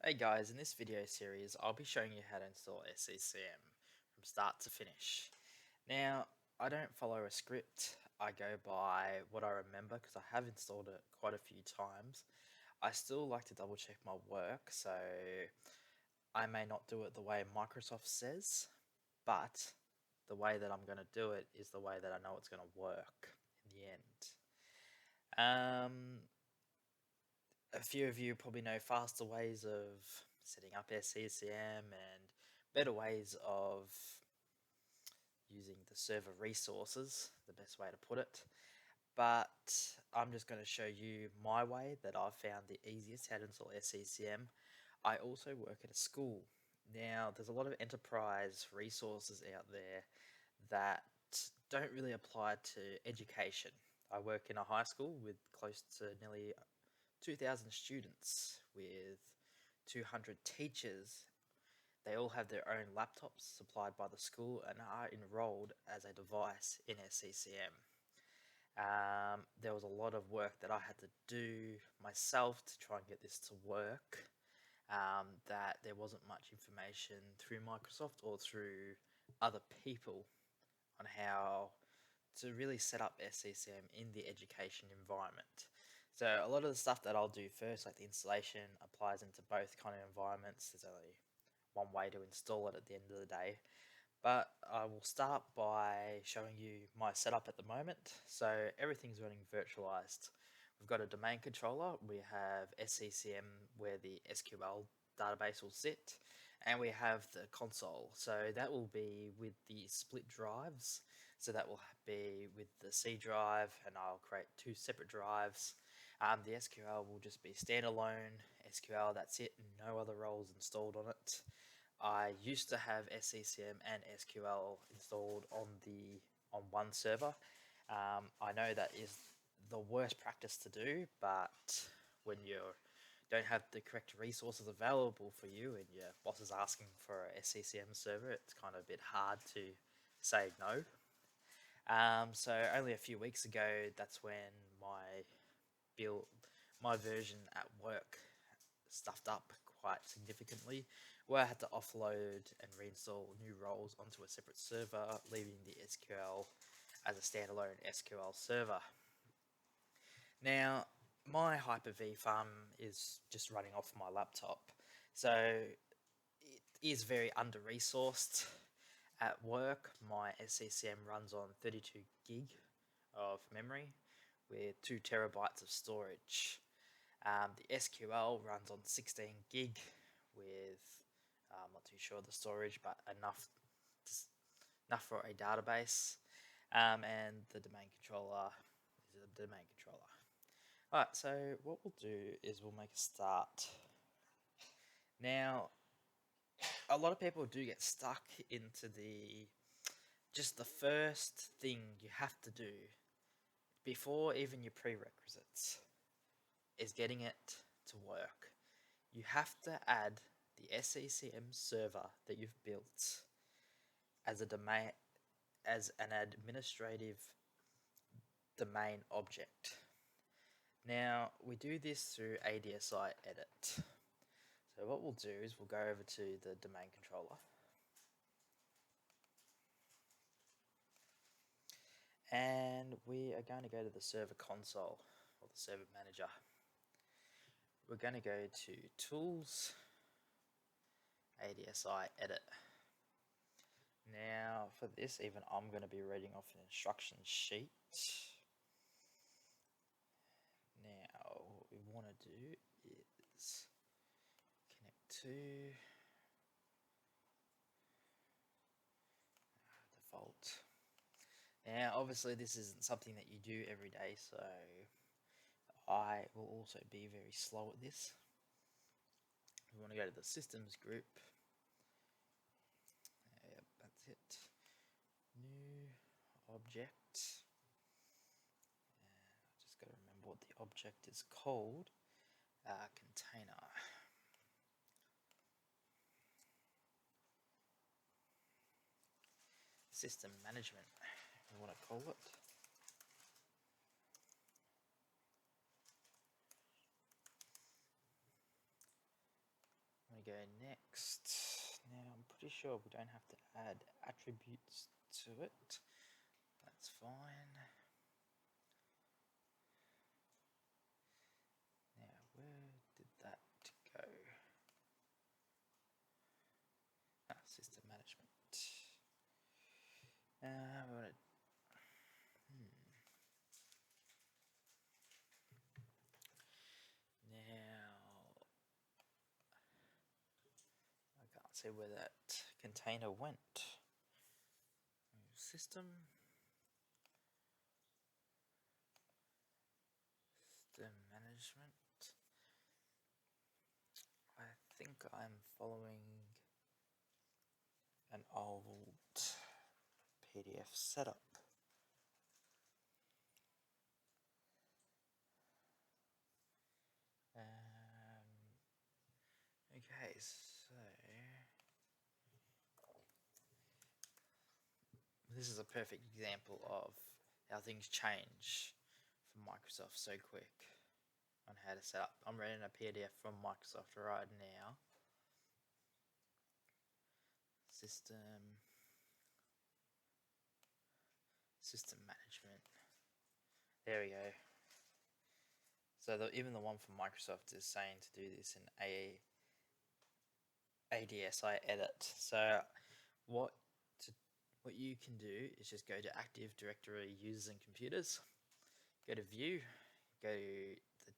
Hey guys, in this video series I'll be showing you how to install SCCM from start to finish. Now, I don't follow a script, I go by what I remember because I have installed it quite a few times. I still like to double check my work, so I may not do it the way Microsoft says, but the way that I'm going to do it is the way that I know it's going to work in the end. A few of you probably know faster ways of setting up SCCM and better ways of using the server resources, the best way to put it. But I'm just going to show you my way that I've found the easiest how to install SCCM. I also work at a school. Now, there's a lot of enterprise resources out there that don't really apply to education. I work in a high school with close to nearly 2,000 students with 200 teachers. They all have their own laptops supplied by the school and are enrolled as a device in SCCM. There was a lot of work that I had to do myself to try and get this to work. That there wasn't much information through Microsoft or through other people on how to really set up SCCM in the education environment. So a lot of the stuff that I'll do first, like the installation, applies into both kind of environments. There's only one way to install it at the end of the day. But I will start by showing you my setup at the moment. So everything's running virtualized. We've got a domain controller, we have SCCM where the SQL database will sit, and we have the console. So that will be with the split drives. So that will be with the C drive, and I'll create two separate drives. The SQL will just be standalone SQL, that's it, no other roles installed on it. I used to have SCCM and SQL installed on one server. I know that is the worst practice to do, but when you don't have the correct resources available for you and your boss is asking for a SCCM server, it's kind of a bit hard to say no. So only a few weeks ago, that's when build my version at work stuffed up quite significantly, where I had to offload and reinstall new roles onto a separate server, leaving the SQL as a standalone SQL server. Now, my Hyper-V farm is just running off my laptop, so it is very under-resourced. At work, my SCCM runs on 32 gig of memory with 2 terabytes of storage. The SQL runs on 16 gig with, I'm not too sure the storage, but enough for a database. And the domain controller is a domain controller. Alright, so what we'll do is we'll make a start. Now, a lot of people do get stuck into just the first thing you have to do before even your prerequisites is getting it to work. You have to add the SCCM server that you've built as an administrative domain object. Now, we do this through ADSI edit. So what we'll do is we'll go over to the domain controller. And we are going to go to the server console or the server manager. We're going to go to Tools, ADSI Edit. Now, for this, even I'm going to be reading off an instruction sheet. Now, what we want to do is connect to default. Now, obviously, this isn't something that you do every day, so I will also be very slow at this. We want to go to the systems group. Yep, that's it. New object. I just got to remember what the object is called. Container. System management, we want to call it. we go next. Now, I'm pretty sure we don't have to add attributes to it. That's fine. Now, where did that go? System management. We want to. Now, I can't see where that container went. System management. I think I'm following an old PDF setup. Okay, so this is a perfect example of how things change from Microsoft so quick on how to set up. I'm reading a PDF from Microsoft right now. System management. There we go. So even the one from Microsoft is saying to do this in ADSI edit. So what you can do is just go to Active Directory Users and Computers, go to View,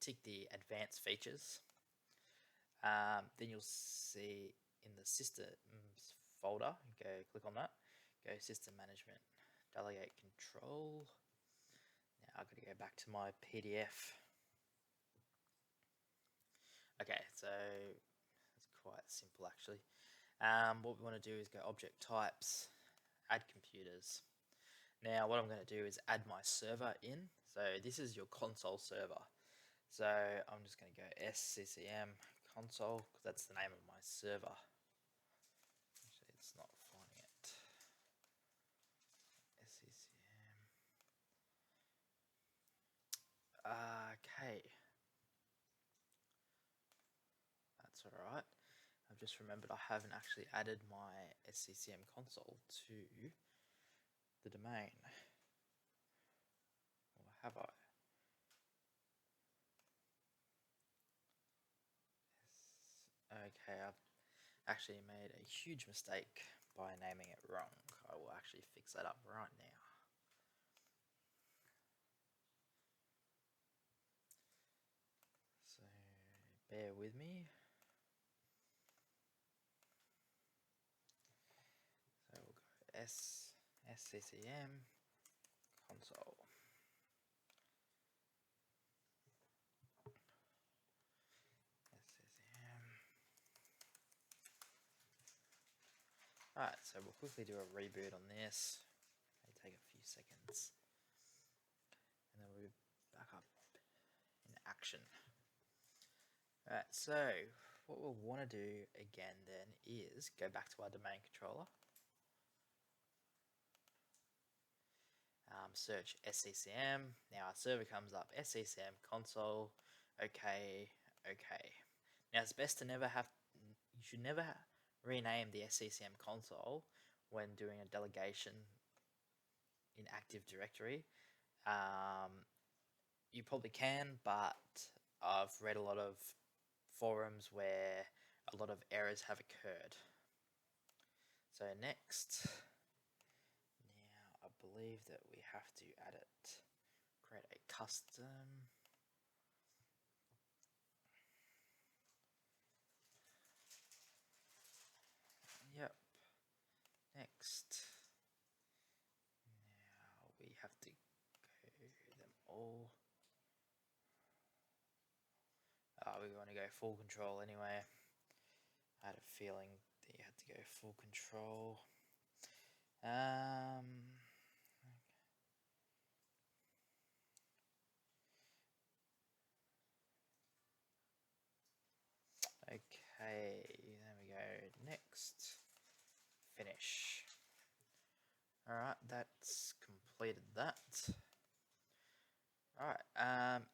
tick the Advanced Features. Then you'll see in the Systems folder, click on that, go System Management, Delegate Control. Now I've got to go back to my PDF. Okay, so it's quite simple actually. What we want to do is go Object Types, Add Computers. Now what I'm going to do is add my server in. So this is your console server. So I'm just going to go SCCM console, because that's the name of my server. Actually, it's not finding it. SCCM. Okay. That's alright. I've just remembered I haven't actually added my SCCM console to the domain. Or have I? Okay, I've actually made a huge mistake by naming it wrong. I will actually fix that up right now. So bear with me. So we'll go SCCM console. Alright, so we'll quickly do a reboot on this. It'll take a few seconds. And then we'll be back up in action. Alright, so what we'll want to do again then is go back to our domain controller. Search SCCM. Now our server comes up, SCCM console. Okay. Now it's best to you should never rename the SCCM console when doing a delegation in Active Directory. You probably can, but I've read a lot of forums where a lot of errors have occurred. So next, now I believe that we have to add it, create a custom. Yep. Next. Now we have to go them all. We want to go full control anyway. I had a feeling that you had to go full control. Okay, there we go. Next, finish. Alright, that's completed that. Alright,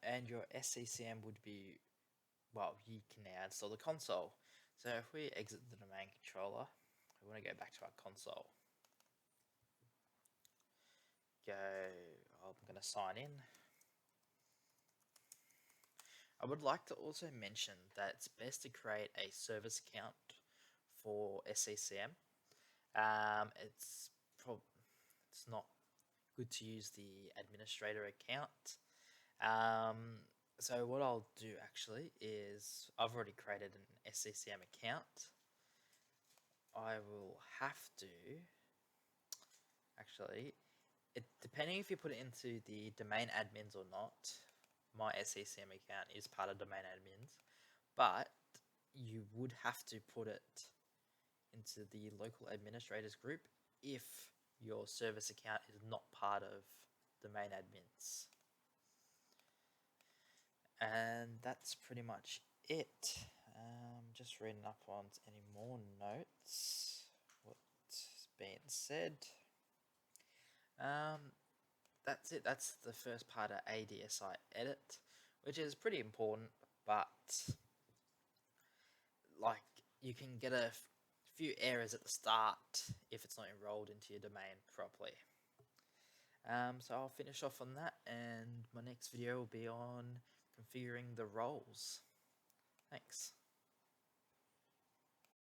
and your SCCM would be, well, you can now install the console. So if we exit the domain controller, we want to go back to our console. I'm going to sign in. I would like to also mention that it's best to create a service account for SCCM. It's not good to use the administrator account. So what I'll do actually is I've already created an SCCM account. I will have to actually, depending if you put it into the domain admins or not. My SCCM account is part of domain admins, but you would have to put it into the local administrators group if your service account is not part of domain admins. And that's pretty much it. Just reading up on any more notes. What's been said. That's it. That's the first part of ADSI edit, which is pretty important, but like you can get a few errors at the start if it's not enrolled into your domain properly. So I'll finish off on that, and my next video will be on configuring the roles. Thanks.